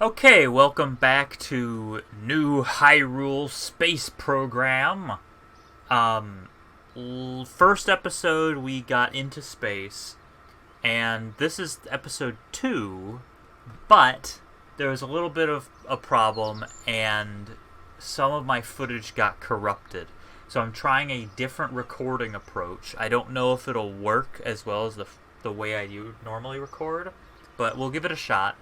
Okay, welcome back to new Hyrule Space Program. First episode we got into space, and this is episode 2, but there was a little bit of a problem, and some of my footage got corrupted. So I'm trying a different recording approach. I don't know if it'll work as well as the way I normally record, but we'll give it a shot.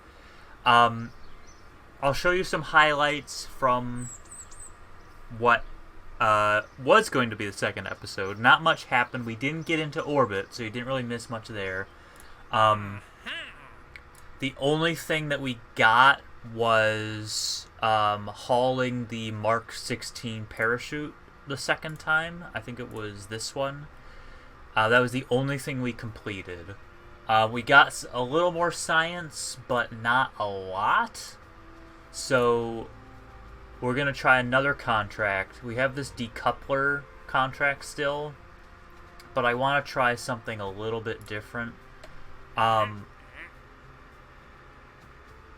I'll show you some highlights from what was going to be the second episode. Not much happened. We didn't get into orbit, so you didn't really miss much there. The only thing that we got was hauling the Mark 16 parachute the second time. I think it was this one. That was the only thing we completed. We got a little more science, but not a lot. So we're going to try another contract. We have this decoupler contract still, but I want to try something a little bit different.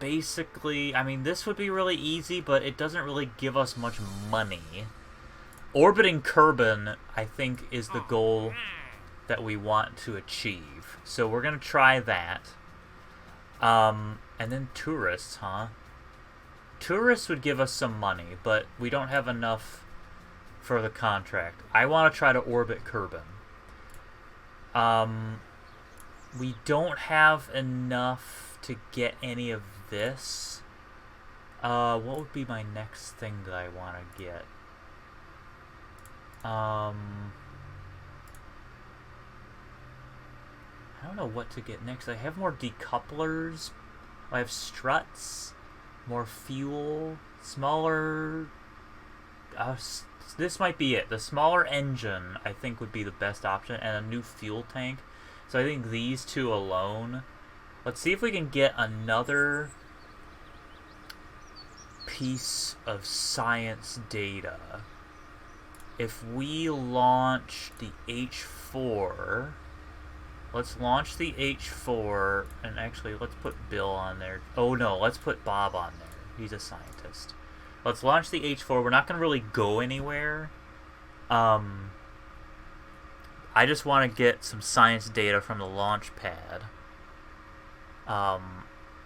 Basically, I mean, this would be really easy, but it doesn't really give us much money. Orbiting Kerbal, I think, is the goal that we want to achieve. So we're going to try that. And then tourists, huh? Tourists would give us some money, but we don't have enough for the contract. I want to try to orbit Kerbal. We don't have enough to get any of this. What would be my next thing that I want to get? I don't know what to get next. I have more decouplers. I have struts. More fuel, smaller... this might be it. The smaller engine, I think, would be the best option, and a new fuel tank. So I think these two alone. Let's see if we can get another piece of science data. If we launch the H4... Let's launch the H4, and actually, let's put Bill on there. Oh no, let's put Bob on there. He's a scientist. Let's launch the H4. We're not going to really go anywhere. I just want to get some science data from the launch pad,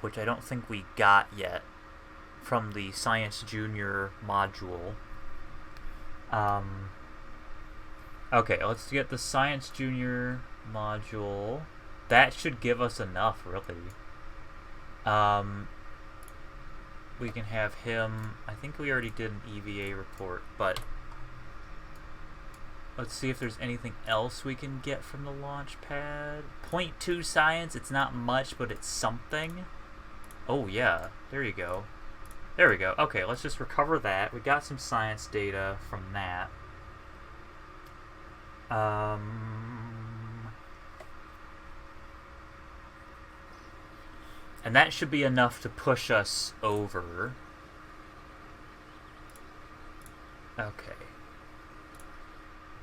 which I don't think we got yet from the Science Junior module. Okay, let's get the Science Junior module. That should give us enough, really. We can have him... I think we already did an EVA report, but let's see if there's anything else we can get from the launch pad. 0.2 science, it's not much, but it's something. Oh yeah, there you go. There we go. Okay, let's just recover that. We got some science data from that. And that should be enough to push us over. Okay.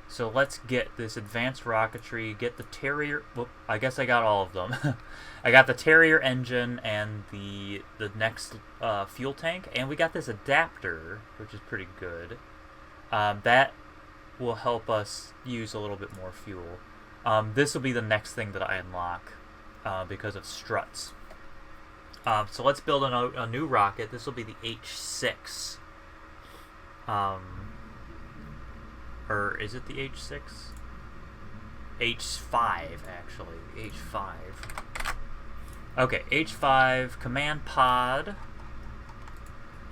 So let's get this advanced rocketry, get the Terrier... Well, I guess I got all of them. I got the Terrier engine and the next fuel tank, and we got this adapter, which is pretty good. That will help us use a little bit more fuel. This will be the next thing that I unlock because of struts. So let's build a new rocket. This will be the H6. Or is it the H6? H5, actually. H5. Okay, H5, command pod.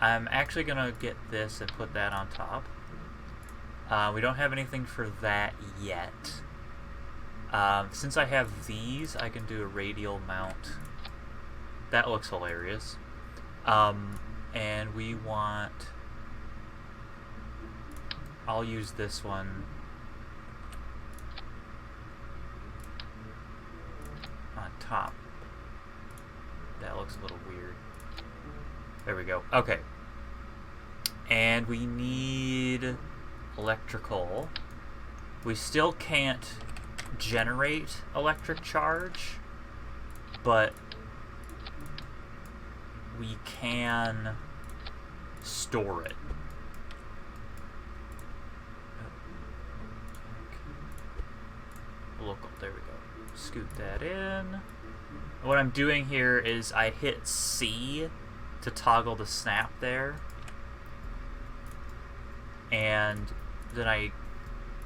I'm actually going to get this and put that on top. We don't have anything for that yet. Since I have these, I can do a radial mount. That looks hilarious. And we want... I'll use this one on top. That looks a little weird. There we go. Okay. And we need electrical. We still can't generate electric charge, but we can store it. Local, there we go. Scoot that in. What I'm doing here is I hit C to toggle the snap there. And then I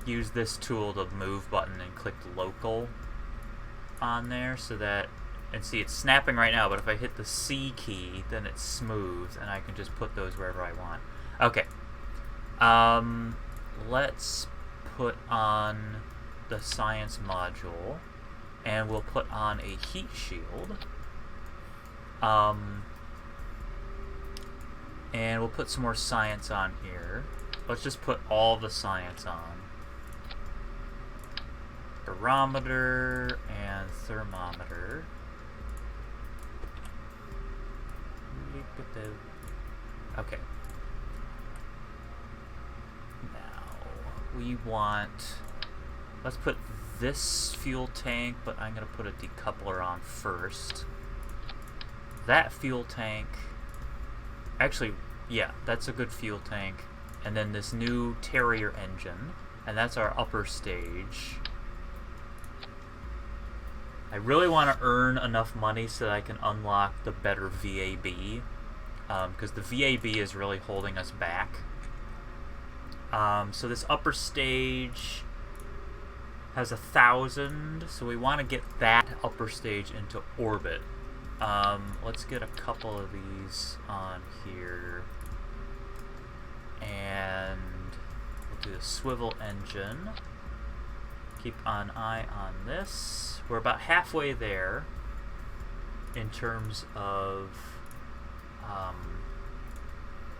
use this tool, the move button, and click local on there so that, and see, it's snapping right now, but if I hit the C key, then it's smooth and I can just put those wherever I want. Okay. Let's put on the science module, and we'll put on a heat shield. And we'll put some more science on here. Let's just put all the science on. Barometer and thermometer. Okay. Now, we want... Let's put this fuel tank, but I'm going to put a decoupler on first. That fuel tank... Actually, yeah, that's a good fuel tank. And then this new Terrier engine, and that's our upper stage. I really want to earn enough money so that I can unlock the better VAB, because the VAB is really holding us back. So this upper stage has 1,000, so we want to get that upper stage into orbit. Let's get a couple of these on here. And we'll do the swivel engine. Keep an eye on this. We're about halfway there in terms of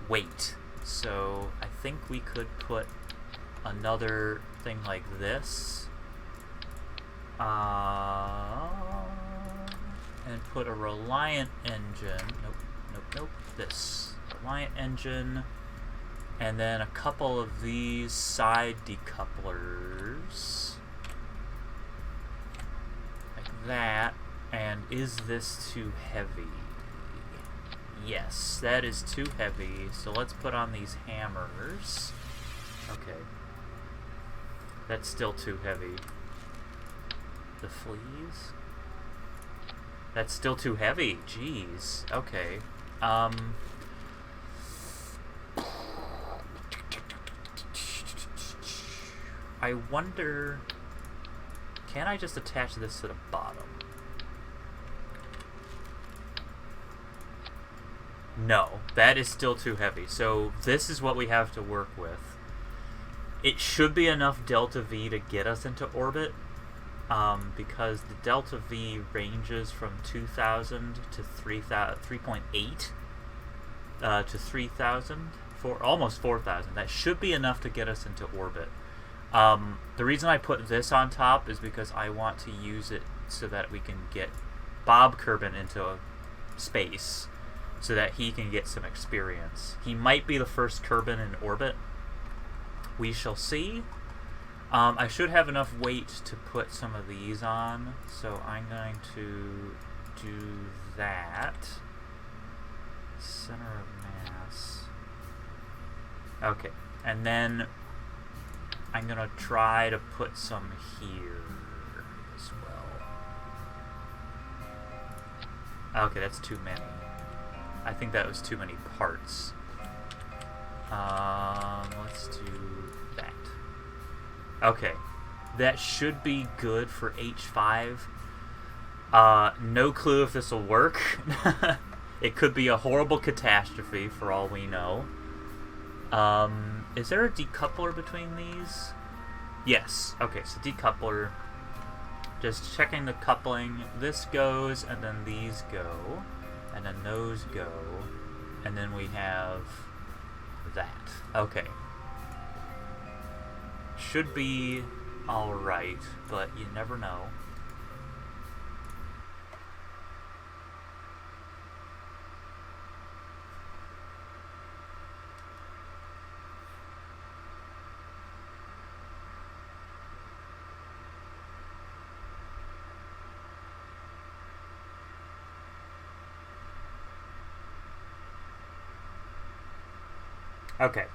weight. So I think we could put another thing like this. And put a Reliant engine. Nope. This Reliant engine. And then a couple of these side decouplers. Like that. And is this too heavy? Yes, that is too heavy. So let's put on these hammers. Okay. That's still too heavy. The fleas? That's still too heavy. Jeez. Okay. I wonder... Can I just attach this to the bottom? No, that is still too heavy. So this is what we have to work with. It should be enough delta V to get us into orbit, because the delta V ranges from 2,000 to 3.8 to 3,000, for almost 4,000. That should be enough to get us into orbit. The reason I put this on top is because I want to use it so that we can get Bob Kerbin into space, so that he can get some experience. He might be the first Kerbin in orbit. We shall see. I should have enough weight to put some of these on, so I'm going to do that. Center of mass. Okay, and then I'm going to try to put some here as well. Okay, that's too many. I think that was too many parts. Let's do that. Okay, that should be good for H5. No clue if this will work. It could be a horrible catastrophe for all we know. Is there a decoupler between these? Yes. Okay, so decoupler. Just checking the coupling. This goes, and then these go. And then those go. And then we have that. Okay. Should be alright, but you never know. Okay.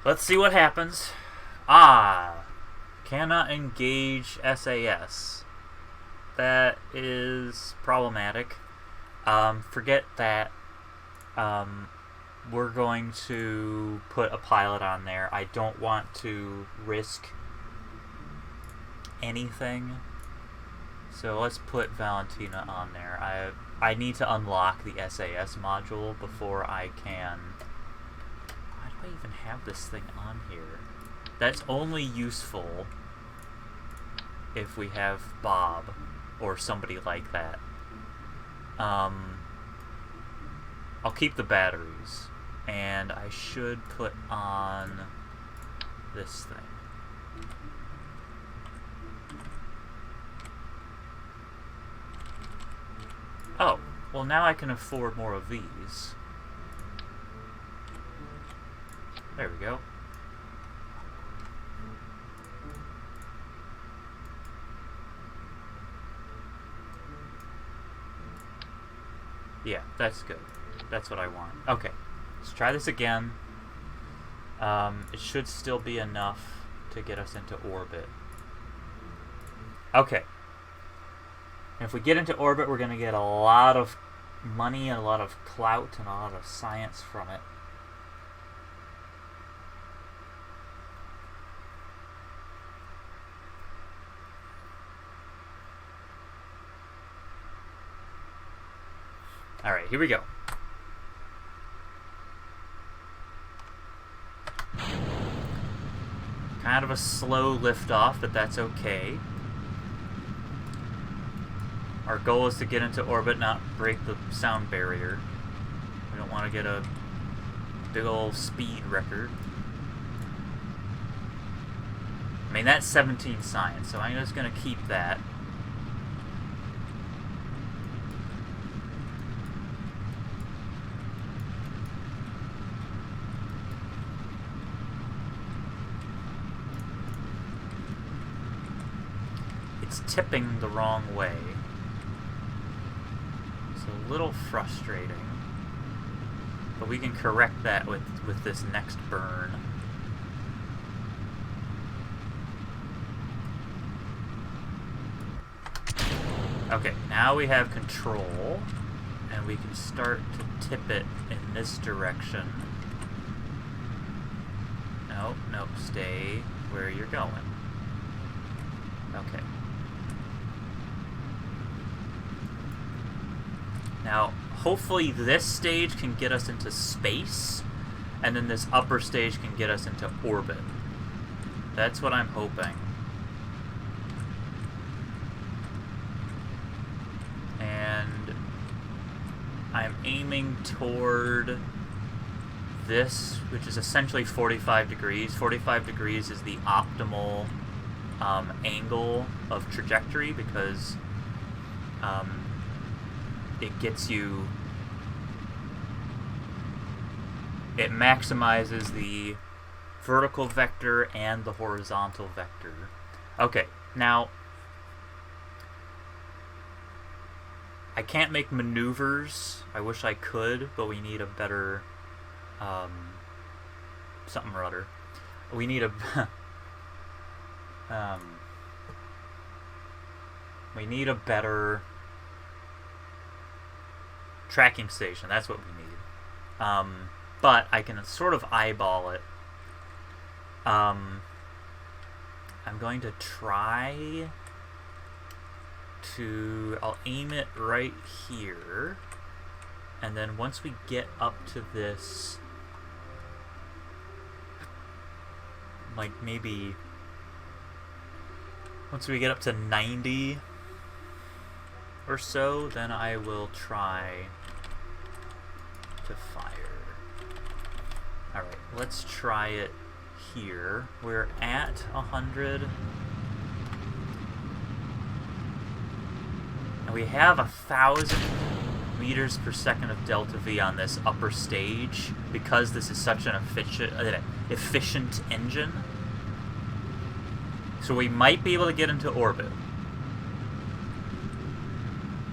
Let's see what happens. Ah! Cannot engage SAS. That is problematic. Forget that. We're going to put a pilot on there. I don't want to risk anything. So let's put Valentina on there. I need to unlock the SAS module before I can... Why do I even have this thing on here? That's only useful if we have Bob or somebody like that. I'll keep the batteries, and I should put on this thing. Oh, well now I can afford more of these. There we go. Yeah, that's good. That's what I want. Okay, let's try this again. It should still be enough to get us into orbit. Okay. And if we get into orbit, we're going to get a lot of money and a lot of clout and a lot of science from it. Alright, here we go. Kind of a slow liftoff, but that's okay. Our goal is to get into orbit, not break the sound barrier. We don't want to get a big old speed record. I mean, that's 17 science, so I'm just going to keep that. It's tipping the wrong way. It's a little frustrating. But we can correct that with this next burn. Okay, now we have control, and we can start to tip it in this direction. Nope, nope, stay where you're going. Okay. Now, hopefully this stage can get us into space, and then this upper stage can get us into orbit. That's what I'm hoping. And I'm aiming toward this, which is essentially 45 degrees. 45 degrees is the optimal angle of trajectory because it gets you... It maximizes the vertical vector and the horizontal vector. Okay, now... I can't make maneuvers. I wish I could, but we need a better... something or other. We need a... we need a better... tracking station. That's what we need. But I can sort of eyeball it. I'm going to try to... I'll aim it right here. And then once we get up to this... like maybe... once we get up to 90 or so, then I will try to fire. Alright, let's try it here. We're at 100. And we have 1,000 meters per second of delta V on this upper stage because this is such an efficient engine. So we might be able to get into orbit.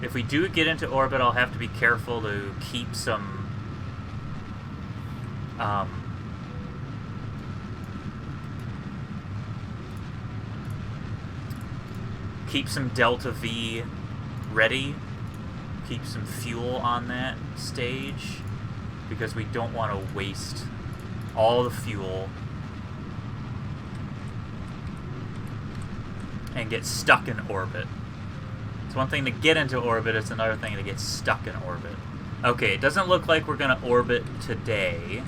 If we do get into orbit, I'll have to be careful to keep some Keep some Delta V ready. Keep some fuel on that stage, because we don't want to waste all the fuel and get stuck in orbit. It's one thing to get into orbit, it's another thing to get stuck in orbit. Okay, it doesn't look like we're going to orbit today.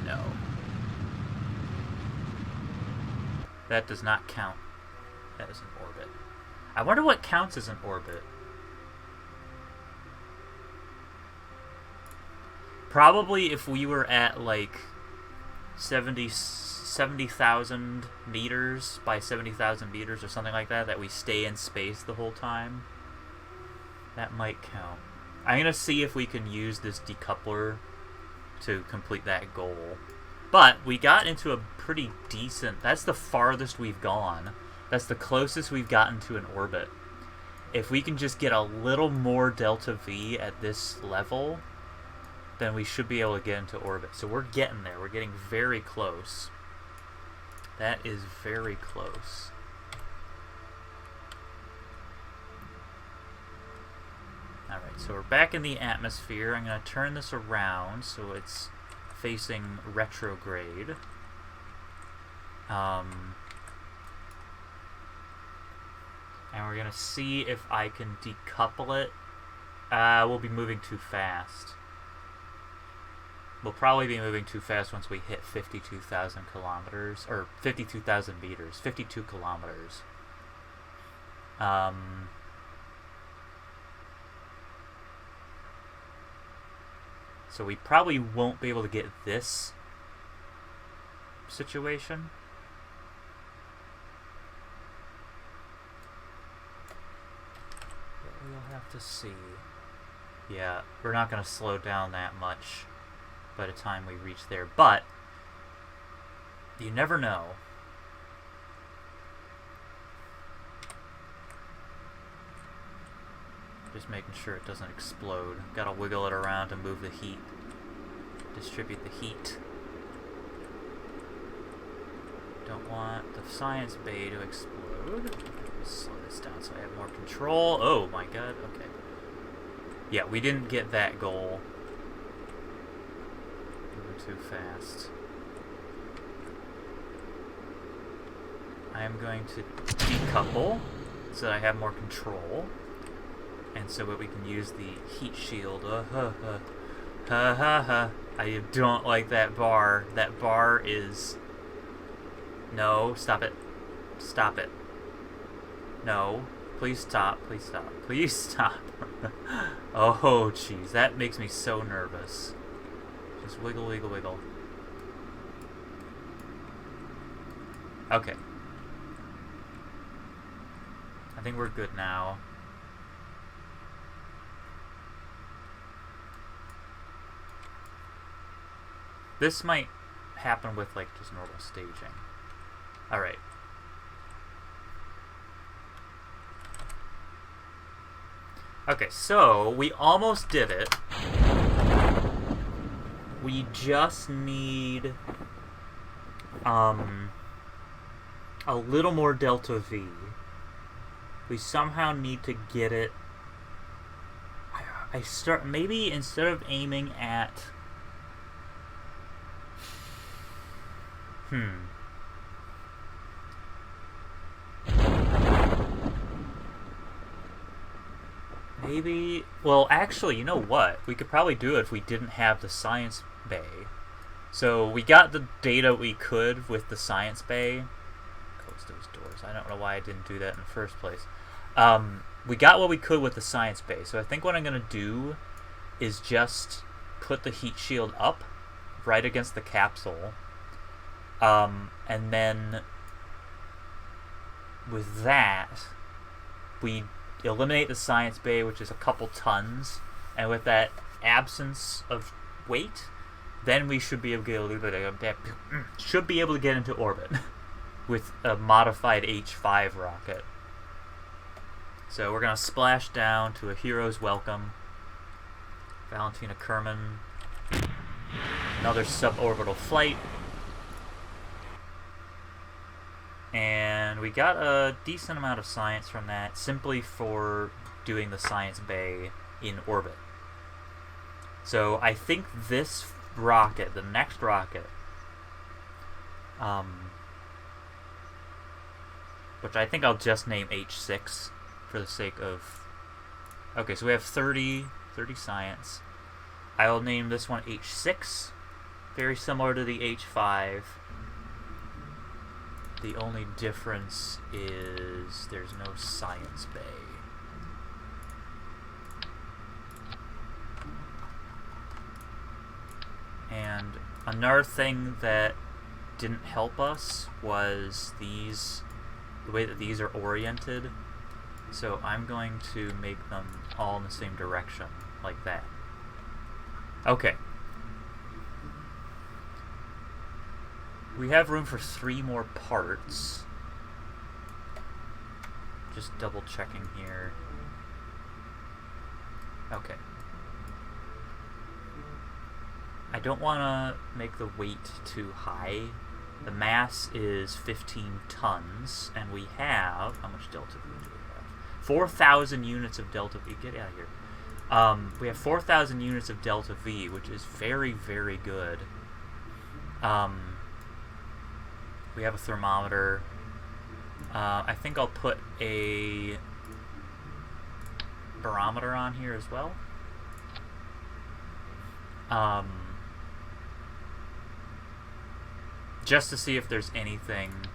No. That does not count as an orbit. I wonder what counts as an orbit. Probably if we were at like 70,000 meters by 70,000 meters or something like that, that we stay in space the whole time. That might count. I'm going to see if we can use this decoupler to complete that goal. But we got into a pretty decent... That's the farthest we've gone. That's the closest we've gotten to an orbit. If we can just get a little more Delta V at this level, then we should be able to get into orbit. So we're getting there. We're getting very close. That is very close. Alright, so we're back in the atmosphere. I'm going to turn this around so it's facing retrograde. And we're going to see if I can decouple it. We'll be moving too fast. We'll probably be moving too fast once we hit 52,000 kilometers, or 52,000 meters, 52 kilometers. So we probably won't be able to get this situation. But we'll have to see. Yeah, we're not going to slow down that much by the time we reach there, but you never know. Just making sure it doesn't explode. Gotta wiggle it around to move the heat. Distribute the heat. Don't want the science bay to explode. Slow this down so I have more control. Oh my god, okay. Yeah, we didn't get that goal. Moving too fast. I am going to decouple so that I have more control. And so that we can use the heat shield. I don't like that bar. That bar is... No, stop it. Stop it. No. Please stop. Please stop. Please stop. Oh, jeez. That makes me so nervous. Just wiggle, wiggle, wiggle. Okay. I think we're good now. This might happen with, like, just normal staging. Alright. Okay, so we almost did it. We just need a little more Delta V. We somehow need to get it. Maybe instead of aiming at Maybe... Well, actually, you know what? We could probably do it if we didn't have the science bay. So, we got the data we could with the science bay. Close those doors. I don't know why I didn't do that in the first place. We got what we could with the science bay. So, I think what I'm going to do is just put the heat shield up right against the capsule. And then with that, we eliminate the science bay, which is a couple tons, and with that absence of weight, then we should be able to get into orbit with a modified H5 rocket. So we're gonna splash down to a hero's welcome Valentina Kerman. Another suborbital flight. And we got a decent amount of science from that simply for doing the science bay in orbit. So I think this rocket, the next rocket, which I think I'll just name H6 for the sake of... Okay, so we have 30 science. I'll name this one H6, very similar to the H5. The only difference is there's no science bay. And another thing that didn't help us was the way that these are oriented. So I'm going to make them all in the same direction, like that. Okay. We have room for 3 more parts. Just double checking here. Okay. I don't want to make the weight too high. The mass is 15 tons, and we have... How much delta V do we have? 4,000 units of delta V. Get out of here. We have 4,000 units of delta V, which is very, very good. We have a thermometer. I think I'll put a barometer on here as well. Just to see if there's anything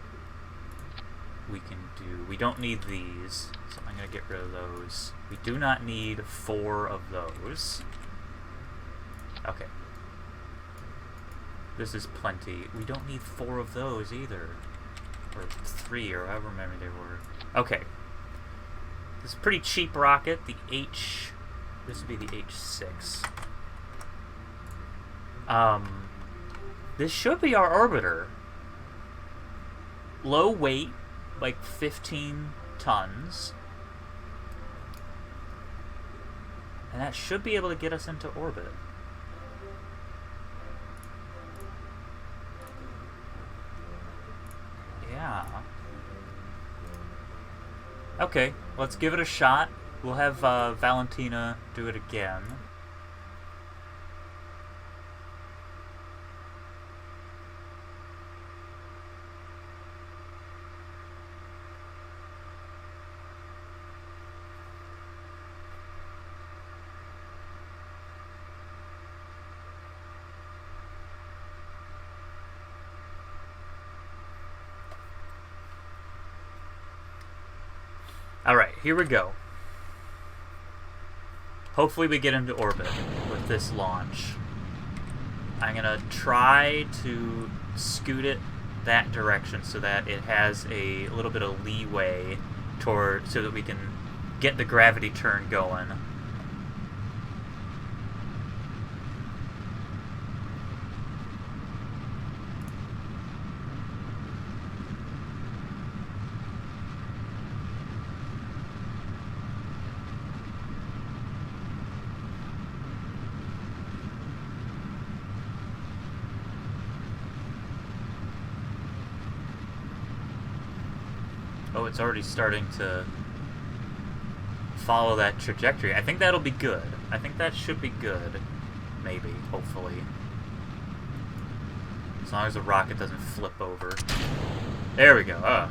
we can do. We don't need these, so I'm going to get rid of those. We do not need 4 of those. Okay. This is plenty. We don't need 4 of those either. Or 3, or however many there were. Okay. This is a pretty cheap rocket. The H... This would be the H6. This should be our orbiter. Low weight, like 15 tons. And that should be able to get us into orbit. Yeah. Okay, let's give it a shot. We'll have Valentina do it again. Alright, here we go. Hopefully we get into orbit with this launch. I'm gonna try to scoot it that direction so that it has a little bit of leeway so that we can get the gravity turn going. Oh, it's already starting to follow that trajectory. I think that'll be good. I think that should be good. Maybe, hopefully. As long as the rocket doesn't flip over. There we go.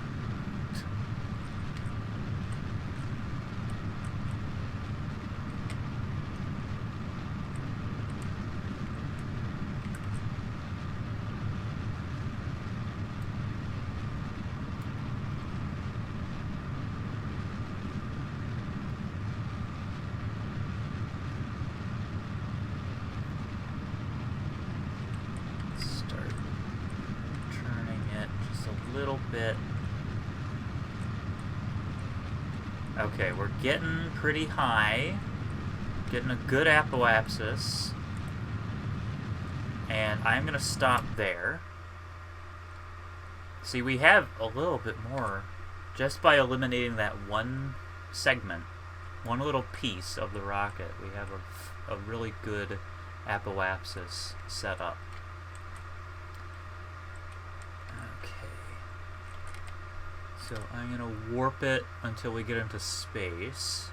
Okay, we're getting pretty high. Getting a good apoapsis. And I'm going to stop there. See, we have a little bit more. Just by eliminating that one segment, one little piece of the rocket, we have a really good apoapsis set up. Okay. So I'm going to warp it until we get into space.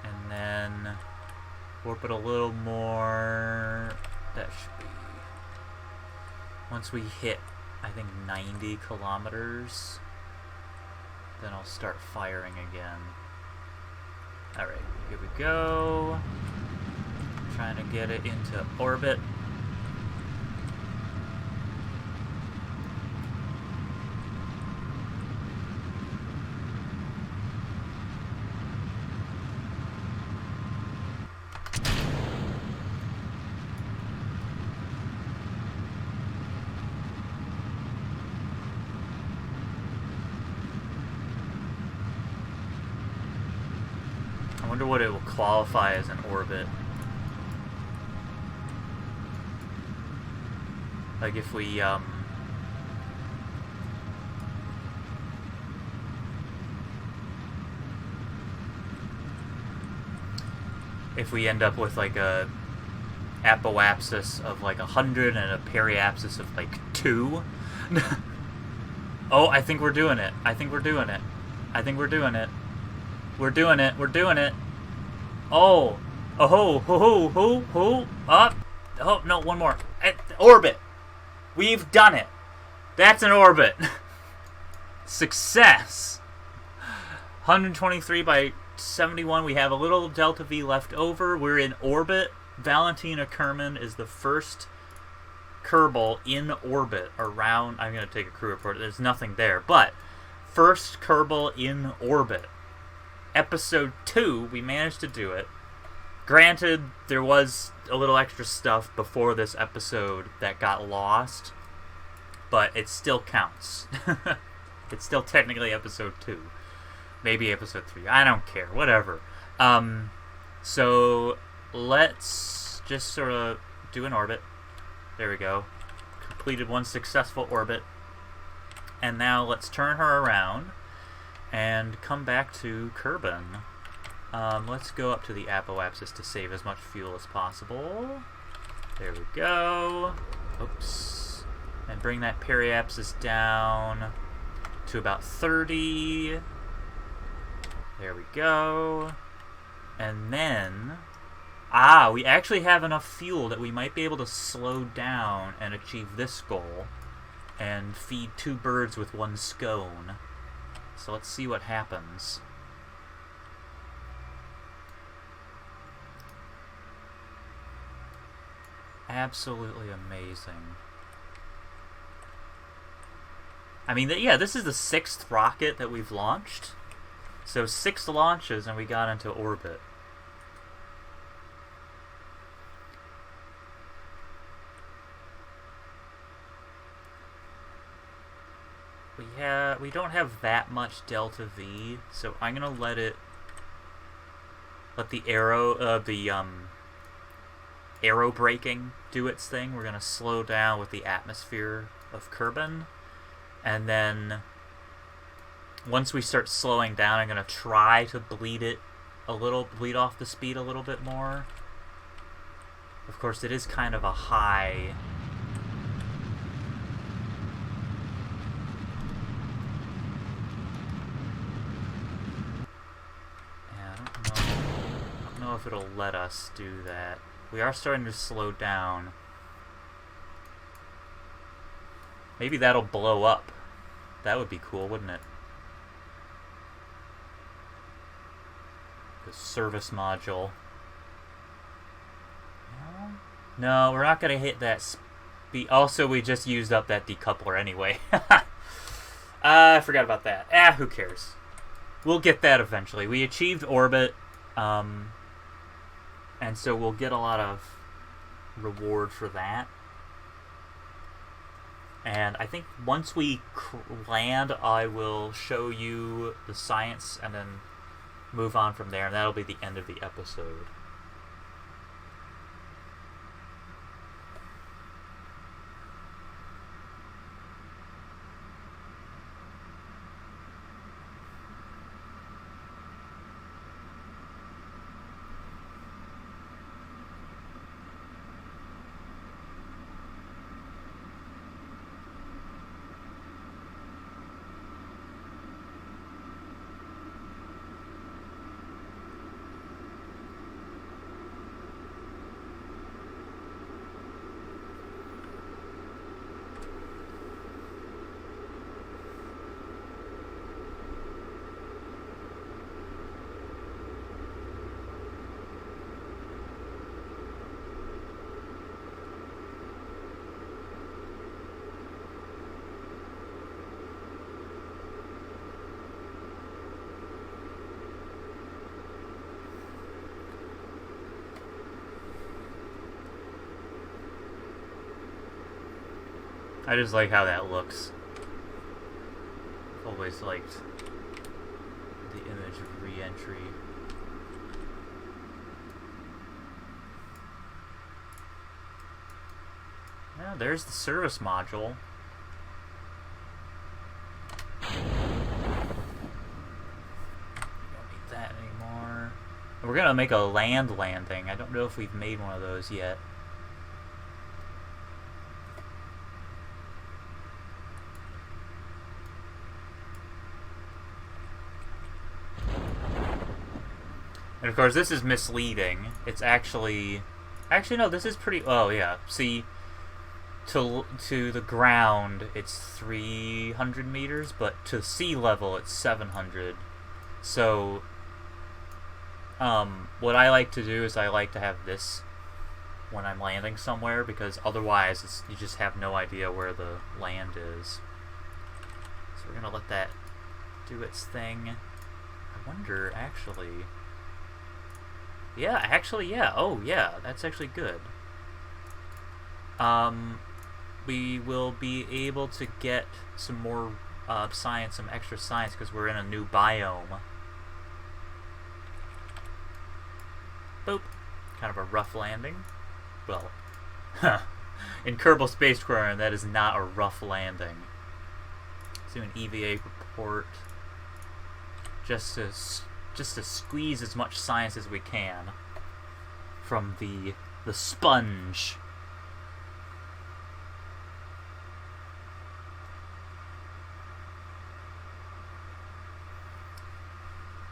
And then warp it a little more. That should be... Once we hit, I think, 90 kilometers, then I'll start firing again. Alright, here we go. Trying to get it into orbit. I wonder what it will qualify as an orbit. Like if we, end up with like a apoapsis of like 100 and a periapsis of like 2. Oh, I think we're doing it. I think we're doing it. I think we're doing it. We're doing it. We're doing it. Oh. Oh, ho, ho, ho, ho, ho. Up. Oh, no, one more. Orbit. We've done it. That's an orbit. Success. 123 by 71. We have a little delta V left over. We're in orbit. Valentina Kerman is the first Kerbal in orbit around... I'm going to take a crew report. There's nothing there. But first Kerbal in orbit. Episode 2, we managed to do it. Granted, there was a little extra stuff before this episode that got lost, but it still counts. It's still technically episode 2. Maybe episode 3. I don't care. Whatever. So, let's just sort of do an orbit. There we go. Completed one successful orbit. And now let's turn her around and come back to Kerbin. Let's go up to the apoapsis to save as much fuel as possible. There we go. Oops. And bring that periapsis down to about 30. There we go. And then... we actually have enough fuel that we might be able to slow down and achieve this goal and feed 2 birds with 1 scone. So let's see what happens. Absolutely amazing. I mean, yeah, this is the 6th rocket that we've launched. So 6 launches and we got into orbit. We don't have that much delta V, so I'm gonna let the arrow braking do its thing. We're gonna slow down with the atmosphere of Kerbin, and then once we start slowing down, I'm gonna try to bleed off the speed a little bit more. Of course, it is kind of a high. If it'll let us do that. We are starting to slow down. Maybe that'll blow up. That would be cool, wouldn't it? The service module. No, we're not going to hit that speed. Also, we just used up that decoupler anyway. I forgot about that. Who cares? We'll get that eventually. We achieved orbit. And so we'll get a lot of reward for that. And I think once we land, I will show you the science and then move on from there. And that'll be the end of the episode. I just like how that looks. I've always liked the image of re-entry. Yeah, there's the service module. Don't need that anymore. We're gonna make a land landing. I don't know if we've made one of those yet. And of course, this is misleading. It's actually no. This is pretty. Oh yeah. See, to the ground, it's 300 meters, but to sea level, it's 700. So, what I like to do is I like to have this when I'm landing somewhere, because otherwise, you just have no idea where the land is. So we're gonna let that do its thing. I wonder, actually. Yeah, actually, yeah. Oh, yeah, that's actually good. We will be able to get some more science, some extra science, because we're in a new biome. Boop. Kind of a rough landing. Well, in Kerbal Space Program, that is not a rough landing. Let's do an EVA report. Just to squeeze as much science as we can from the sponge.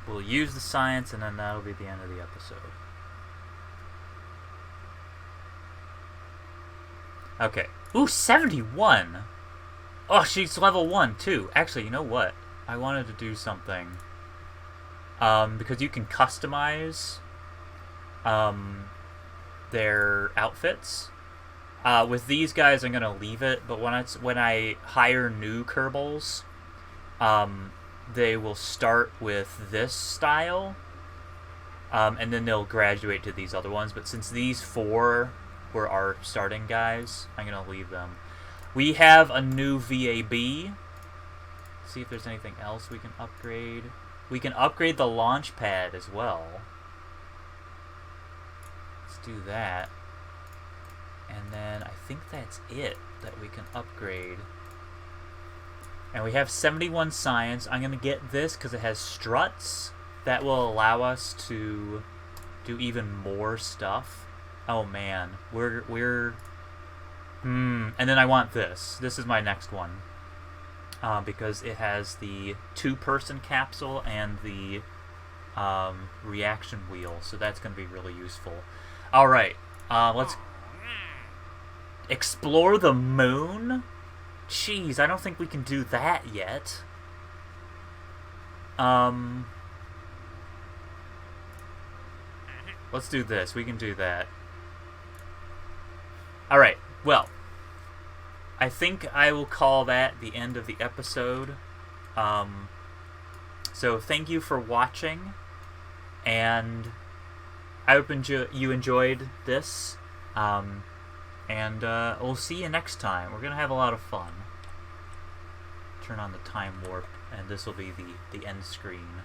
We'll use the science, and then that'll be the end of the episode. Okay. Ooh, 71! Oh, she's level 1, too. Actually, you know what? I wanted to do something. Because you can customize their outfits. With these guys, I'm gonna leave it, but when I hire new Kerbals, they will start with this style, and then they'll graduate to these other ones. But since these 4 were our starting guys, I'm gonna leave them. We have a new VAB. See if there's anything else we can upgrade. We can upgrade the launch pad as well. Let's do that. And then I think that's it that we can upgrade. And we have 71 science. I'm going to get this because it has struts. That will allow us to do even more stuff. Oh man. And then I want this. This is my next one. Because it has the 2-person capsule and the reaction wheel, so that's going to be really useful. Alright, let's explore the moon? Jeez, I don't think we can do that yet. Let's do this. We can do that. Alright, well, I think I will call that the end of the episode. So thank you for watching, and I hope you enjoyed this, and we'll see you next time. We're going to have a lot of fun. Turn on the time warp, and this will be the end screen.